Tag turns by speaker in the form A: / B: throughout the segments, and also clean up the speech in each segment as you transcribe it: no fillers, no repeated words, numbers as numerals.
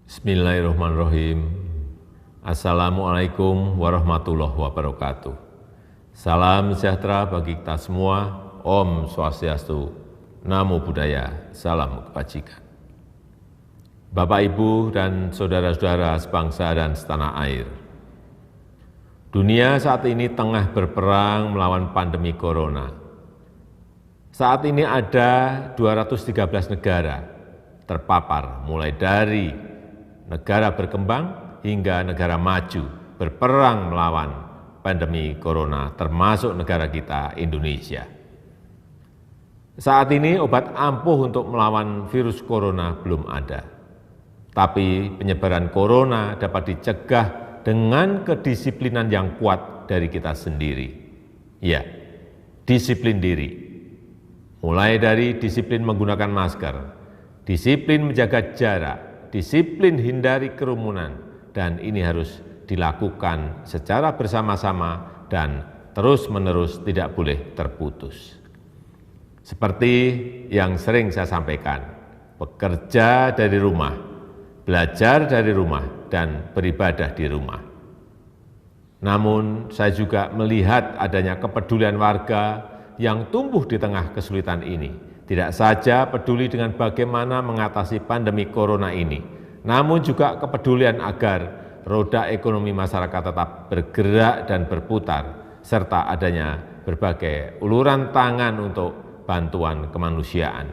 A: Bismillahirrahmanirrahim. Assalamualaikum warahmatullahi wabarakatuh. Salam sejahtera bagi kita semua. Om Swastiastu, Namo Buddhaya, Salam Kebajikan. Bapak, Ibu, dan saudara-saudara sebangsa dan setanah air. Dunia saat ini tengah berperang melawan pandemi corona. Saat ini ada 213 negara terpapar, mulai dari negara berkembang hingga negara maju berperang melawan pandemi corona, termasuk negara kita, Indonesia. Saat ini obat ampuh untuk melawan virus corona belum ada. Tapi penyebaran corona dapat dicegah dengan kedisiplinan yang kuat dari kita sendiri. Ya, disiplin diri. Mulai dari disiplin menggunakan masker, disiplin menjaga jarak, disiplin hindari kerumunan, dan ini harus dilakukan secara bersama-sama dan terus-menerus, tidak boleh terputus. Seperti yang sering saya sampaikan, bekerja dari rumah, belajar dari rumah, dan beribadah di rumah. Namun saya juga melihat adanya kepedulian warga yang tumbuh di tengah kesulitan ini. Tidak saja peduli dengan bagaimana mengatasi pandemi corona ini, namun juga kepedulian agar roda ekonomi masyarakat tetap bergerak dan berputar, serta adanya berbagai uluran tangan untuk bantuan kemanusiaan.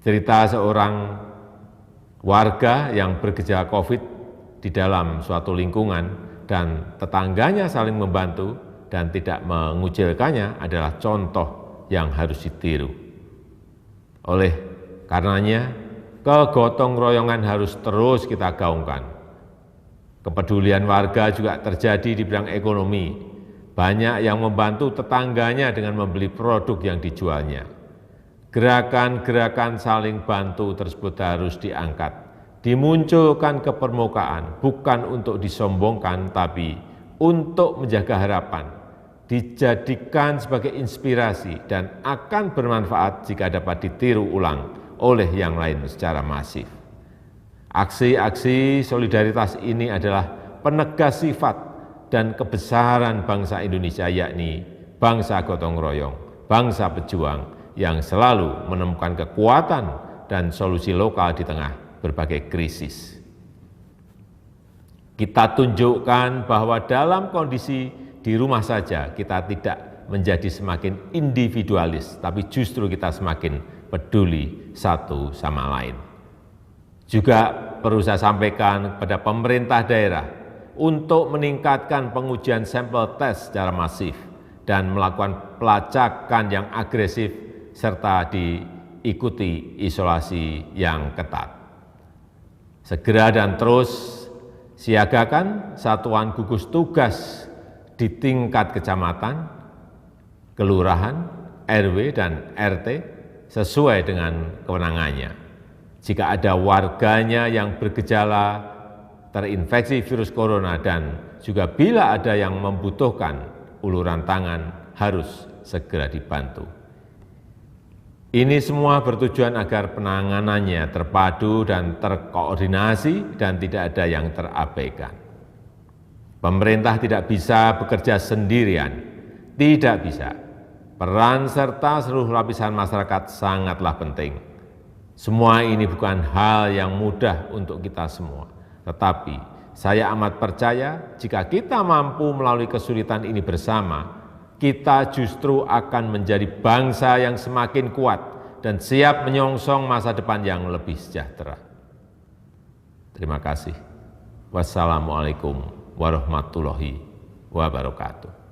A: Cerita seorang warga yang bergejala COVID di dalam suatu lingkungan dan tetangganya saling membantu dan tidak mengucilkannya adalah contoh yang harus ditiru. Oleh karenanya, kegotong royongan harus terus kita gaungkan. Kepedulian warga juga terjadi di bidang ekonomi. Banyak yang membantu tetangganya dengan membeli produk yang dijualnya. Gerakan-gerakan saling bantu tersebut harus diangkat, dimunculkan ke permukaan, bukan untuk disombongkan, tapi untuk menjaga harapan, dijadikan sebagai inspirasi dan akan bermanfaat jika dapat ditiru ulang oleh yang lain secara masif. Aksi-aksi solidaritas ini adalah penegas sifat dan kebesaran bangsa Indonesia, yakni bangsa gotong royong, bangsa pejuang yang selalu menemukan kekuatan dan solusi lokal di tengah berbagai krisis. Kita tunjukkan bahwa dalam kondisi di rumah saja kita tidak menjadi semakin individualis, tapi justru kita semakin peduli satu sama lain. Juga perlu saya sampaikan kepada pemerintah daerah untuk meningkatkan pengujian sampel tes secara masif dan melakukan pelacakan yang agresif serta diikuti isolasi yang ketat. Segera dan terus siagakan satuan gugus tugas di tingkat kecamatan, kelurahan, RW, dan RT sesuai dengan kewenangannya. Jika ada warganya yang bergejala terinfeksi virus corona dan juga bila ada yang membutuhkan uluran tangan harus segera dibantu. Ini semua bertujuan agar penanganannya terpadu dan terkoordinasi dan tidak ada yang terabaikan. Pemerintah tidak bisa bekerja sendirian, tidak bisa. Peran serta seluruh lapisan masyarakat sangatlah penting. Semua ini bukan hal yang mudah untuk kita semua. Tetapi saya amat percaya jika kita mampu melalui kesulitan ini bersama, kita justru akan menjadi bangsa yang semakin kuat dan siap menyongsong masa depan yang lebih sejahtera. Terima kasih. Wassalamualaikum warahmatullahi wabarakatuh.